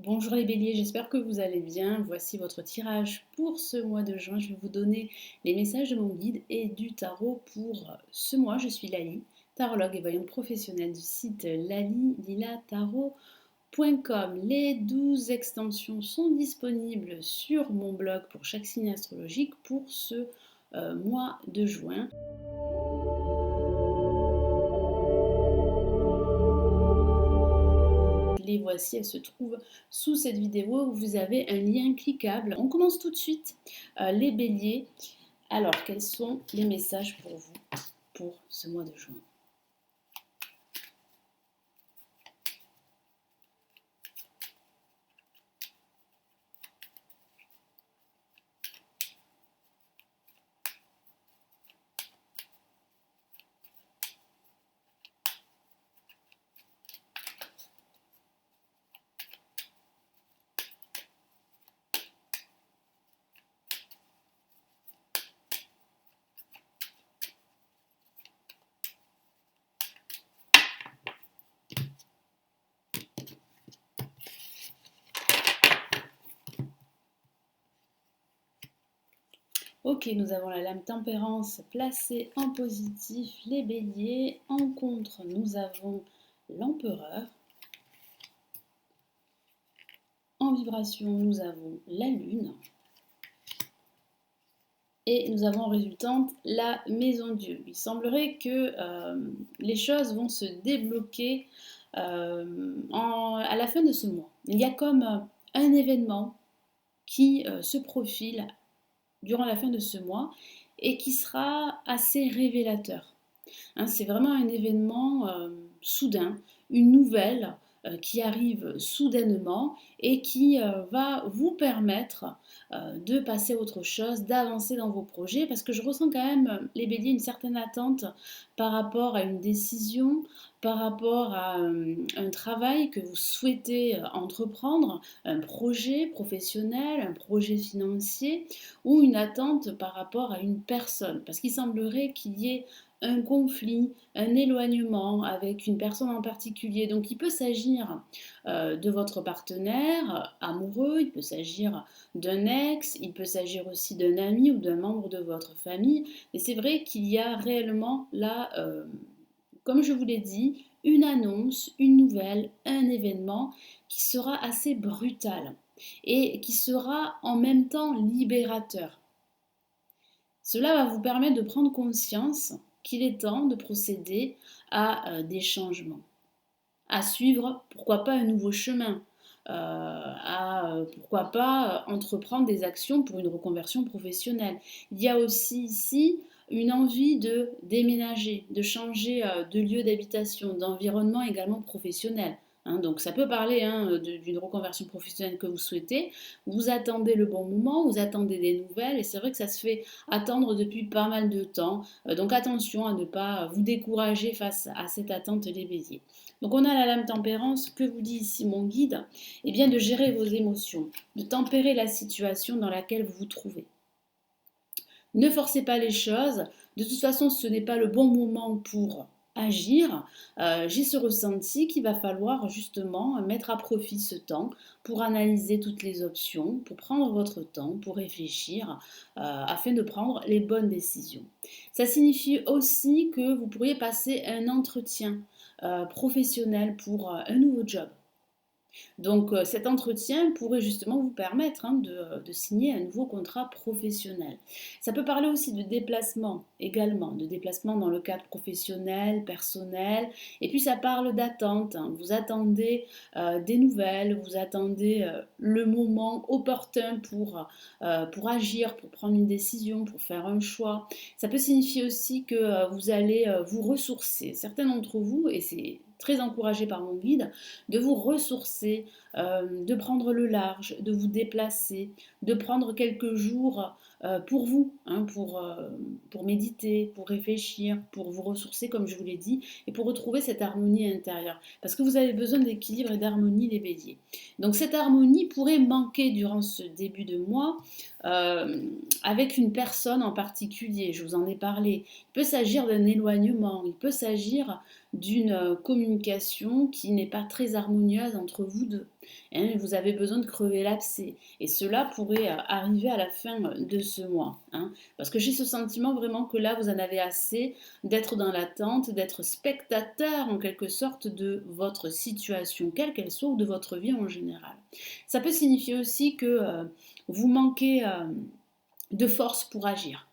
Bonjour les béliers, j'espère que vous allez bien. Voici votre tirage pour ce mois de juin. Je vais vous donner les messages de mon guide et du tarot pour ce mois. Je suis Lali, tarologue et voyante professionnelle du site lalilatarot.com. Les 12 extensions sont disponibles sur mon blog pour chaque signe astrologique pour ce mois de juin. Les voici, elles se trouvent sous cette vidéo où vous avez un lien cliquable. On commence tout de suite, les béliers. Alors, quels sont les messages pour vous pour ce mois de juin? Ok, nous avons la lame tempérance placée en positif, les béliers. En contre, nous avons l'empereur. En vibration, nous avons la lune. Et nous avons en résultante la maison Dieu. Il semblerait que les choses vont se débloquer à la fin de ce mois. Il y a comme un événement qui se profile durant la fin de ce mois et qui sera assez révélateur. Hein, c'est vraiment un événement soudain, une nouvelle qui arrive soudainement et qui va vous permettre de passer à autre chose, d'avancer dans vos projets, parce que je ressens quand même, les béliers, une certaine attente par rapport à une décision, par rapport à un travail que vous souhaitez entreprendre, un projet professionnel, un projet financier, ou une attente par rapport à une personne, parce qu'il semblerait qu'il y ait un conflit, un éloignement avec une personne en particulier. Donc il peut s'agir de votre partenaire amoureux, il peut s'agir d'un ex, il peut s'agir aussi d'un ami ou d'un membre de votre famille. Mais c'est vrai qu'il y a réellement là, comme je vous l'ai dit, une annonce, une nouvelle, un événement qui sera assez brutal et qui sera en même temps libérateur. Cela va vous permettre de prendre conscience qu'il est temps de procéder à des changements, à suivre, pourquoi pas, un nouveau chemin, pourquoi pas, entreprendre des actions pour une reconversion professionnelle. Il y a aussi ici une envie de déménager, de changer de lieu d'habitation, d'environnement également professionnel. Hein, donc ça peut parler d'une reconversion professionnelle que vous souhaitez. Vous attendez le bon moment, vous attendez des nouvelles et c'est vrai que ça se fait attendre depuis pas mal de temps. Donc attention à ne pas vous décourager face à cette attente les béliers. Donc on a la lame tempérance. Que vous dit ici mon guide? Eh bien de gérer vos émotions, de tempérer la situation dans laquelle vous vous trouvez. Ne forcez pas les choses. De toute façon, ce n'est pas le bon moment pour agir. J'ai ce ressenti qu'il va falloir justement mettre à profit ce temps pour analyser toutes les options, pour prendre votre temps, pour réfléchir, afin de prendre les bonnes décisions. Ça signifie aussi que vous pourriez passer un entretien professionnel pour un nouveau job. Donc cet entretien pourrait justement vous permettre de signer un nouveau contrat professionnel. Ça peut parler aussi de déplacement également, de déplacement dans le cadre professionnel, personnel. Et puis ça parle d'attente. Hein. Vous attendez des nouvelles, vous attendez le moment opportun pour agir, pour prendre une décision, pour faire un choix. Ça peut signifier aussi que vous allez vous ressourcer. Certains d'entre vous, et c'est très encouragé par mon guide, de vous ressourcer, de prendre le large, de vous déplacer, de prendre quelques jours pour vous, hein, pour méditer, pour réfléchir, pour vous ressourcer comme je vous l'ai dit, et pour retrouver cette harmonie intérieure. Parce que vous avez besoin d'équilibre et d'harmonie les béliers. Donc cette harmonie pourrait manquer durant ce début de mois avec une personne en particulier, je vous en ai parlé. Il peut s'agir d'un éloignement, il peut s'agir d'une communication qui n'est pas très harmonieuse entre vous deux. Hein, vous avez besoin de crever l'abcès. Et cela pourrait arriver à la fin de ce mois. Hein, parce que j'ai ce sentiment vraiment que là, vous en avez assez d'être dans l'attente, d'être spectateur en quelque sorte de votre situation, quelle qu'elle soit, ou de votre vie en général. Ça peut signifier aussi que vous manquez de force pour agir.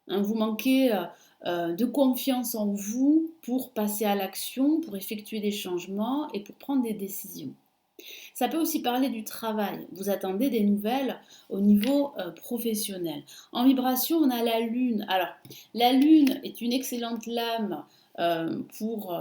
Hein, vous manquez de confiance en vous pour passer à l'action, pour effectuer des changements et pour prendre des décisions. Ça peut aussi parler du travail. Vous attendez des nouvelles au niveau professionnel. En vibration, on a la lune. Alors, la lune est une excellente lame pour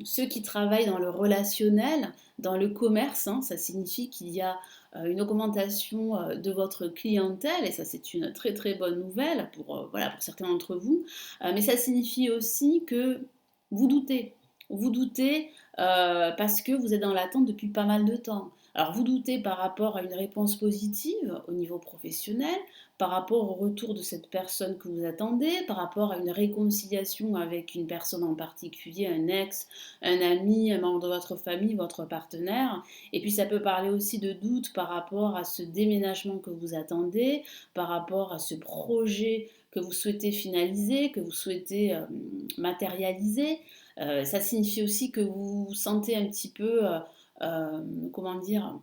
ceux qui travaillent dans le relationnel, dans le commerce. Hein. Ça signifie qu'il y a une augmentation de votre clientèle et ça c'est une très très bonne nouvelle pour, voilà, pour certains d'entre vous. Mais ça signifie aussi que vous doutez. Vous doutez parce que vous êtes dans l'attente depuis pas mal de temps. Alors vous doutez par rapport à une réponse positive au niveau professionnel, par rapport au retour de cette personne que vous attendez, par rapport à une réconciliation avec une personne en particulier, un ex, un ami, un membre de votre famille, votre partenaire. Et puis ça peut parler aussi de doute par rapport à ce déménagement que vous attendez, par rapport à ce projet que vous souhaitez finaliser, que vous souhaitez matérialiser. Ça signifie aussi que vous vous sentez un petit peu, comment dire,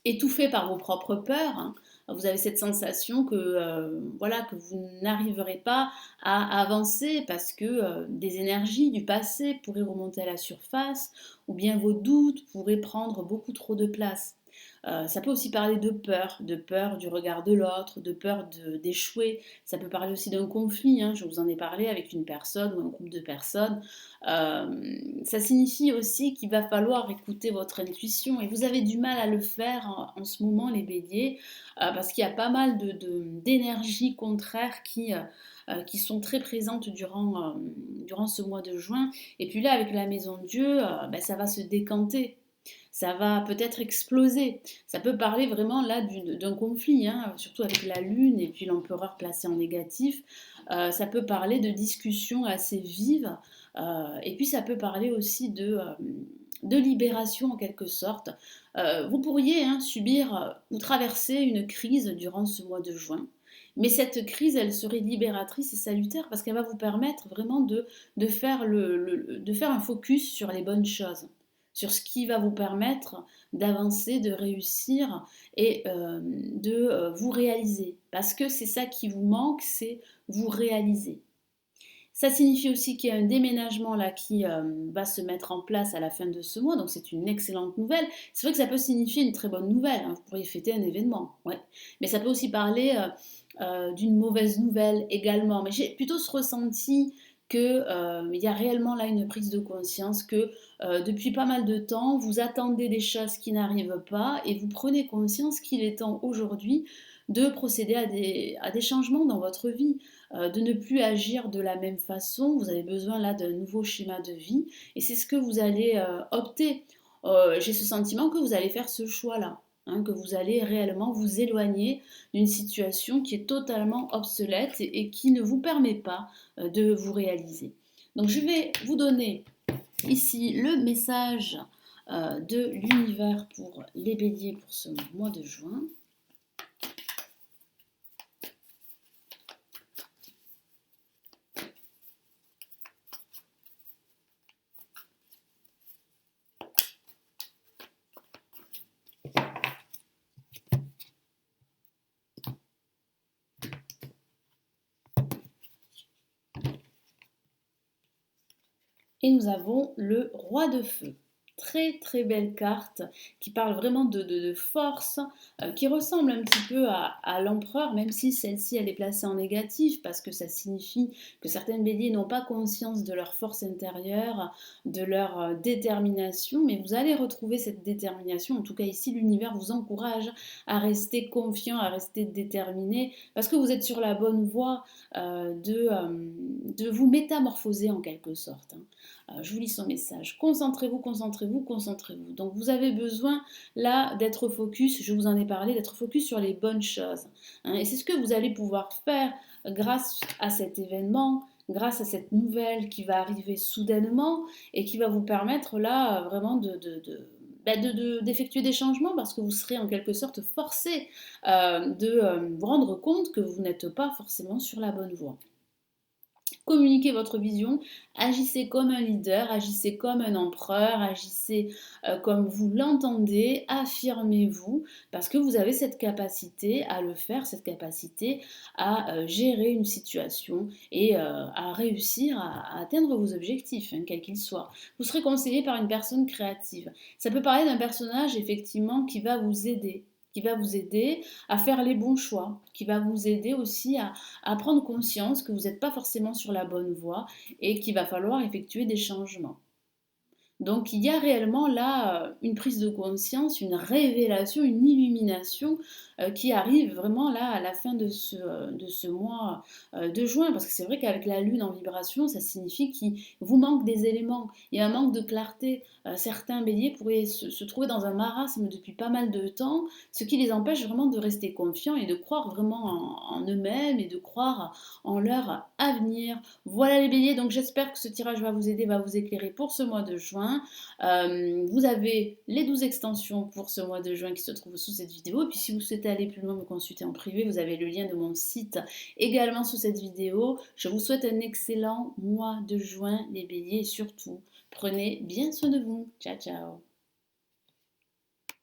étouffé par vos propres peurs. Hein. Vous avez cette sensation que, voilà, que vous n'arriverez pas à avancer parce que des énergies du passé pourraient remonter à la surface ou bien vos doutes pourraient prendre beaucoup trop de place. Ça peut aussi parler de peur du regard de l'autre, de peur d'échouer. Ça peut parler aussi d'un conflit, hein, je vous en ai parlé avec une personne ou un groupe de personnes. Ça signifie aussi qu'il va falloir écouter votre intuition et vous avez du mal à le faire en ce moment, les béliers, parce qu'il y a pas mal d'énergies contraires qui sont très présentes durant ce mois de juin. Et puis là, avec la maison de Dieu, ben, ça va se décanter. Ça va peut-être exploser. Ça peut parler vraiment là d'un conflit, hein, surtout avec la lune et puis l'empereur placé en négatif. Ça peut parler de discussions assez vives. Et puis ça peut parler aussi de libération en quelque sorte. Vous pourriez hein, subir ou traverser une crise durant ce mois de juin. Mais cette crise, elle serait libératrice et salutaire parce qu'elle va vous permettre vraiment de faire de faire un focus sur les bonnes choses, sur ce qui va vous permettre d'avancer, de réussir et de vous réaliser. Parce que c'est ça qui vous manque, c'est vous réaliser. Ça signifie aussi qu'il y a un déménagement là qui va se mettre en place à la fin de ce mois, donc c'est une excellente nouvelle. C'est vrai que ça peut signifier une très bonne nouvelle, hein. Vous pourriez fêter un événement, ouais. Mais ça peut aussi parler d'une mauvaise nouvelle également. Mais j'ai plutôt ce ressenti qu'il y a réellement là une prise de conscience que depuis pas mal de temps, vous attendez des choses qui n'arrivent pas et vous prenez conscience qu'il est temps aujourd'hui de procéder à des changements dans votre vie, de ne plus agir de la même façon. Vous avez besoin là d'un nouveau schéma de vie et c'est ce que vous allez opter. J'ai ce sentiment que vous allez faire ce choix-là. Hein, que vous allez réellement vous éloigner d'une situation qui est totalement obsolète et qui ne vous permet pas de vous réaliser. Donc je vais vous donner ici le message de l'univers pour les béliers pour ce mois de juin. Et nous avons le roi de feu. Très très belle carte qui parle vraiment de force, qui ressemble un petit peu à l'empereur, même si celle-ci elle est placée en négatif parce que ça signifie que certaines béliers n'ont pas conscience de leur force intérieure, de leur détermination, mais vous allez retrouver cette détermination. En tout cas ici l'univers vous encourage à rester confiant, à rester déterminé parce que vous êtes sur la bonne voie de vous métamorphoser en quelque sorte. Hein. Je vous lis son message. Concentrez-vous, concentrez-vous, concentrez-vous. Donc vous avez besoin là d'être focus, je vous en ai parlé, d'être focus sur les bonnes choses. Hein, et c'est ce que vous allez pouvoir faire grâce à cet événement, grâce à cette nouvelle qui va arriver soudainement et qui va vous permettre là vraiment d'effectuer des changements parce que vous serez en quelque sorte forcé de vous rendre compte que vous n'êtes pas forcément sur la bonne voie. Communiquez votre vision, agissez comme un leader, agissez comme un empereur, agissez comme vous l'entendez, affirmez-vous, parce que vous avez cette capacité à le faire, cette capacité à gérer une situation et à réussir à atteindre vos objectifs, hein, quels qu'ils soient. Vous serez conseillé par une personne créative. Ça peut parler d'un personnage effectivement qui va vous aider à faire les bons choix, qui va vous aider aussi à prendre conscience que vous n'êtes pas forcément sur la bonne voie et qu'il va falloir effectuer des changements. Donc il y a réellement là une prise de conscience, une révélation, une illumination qui arrive vraiment là à la fin de ce mois de juin. Parce que c'est vrai qu'avec la lune en vibration, ça signifie qu'il vous manque des éléments. Il y a un manque de clarté. Certains béliers pourraient se trouver dans un marasme depuis pas mal de temps, ce qui les empêche vraiment de rester confiants et de croire vraiment en eux-mêmes et de croire en leur avenir. Voilà les béliers, donc j'espère que ce tirage va vous aider, va vous éclairer pour ce mois de juin. Vous avez les 12 extensions pour ce mois de juin qui se trouvent sous cette vidéo. Et puis si vous souhaitez aller plus loin, me consulter en privé, vous avez le lien de mon site également sous cette vidéo. Je vous souhaite un excellent mois de juin les béliers et surtout, prenez bien soin de vous. Ciao ciao.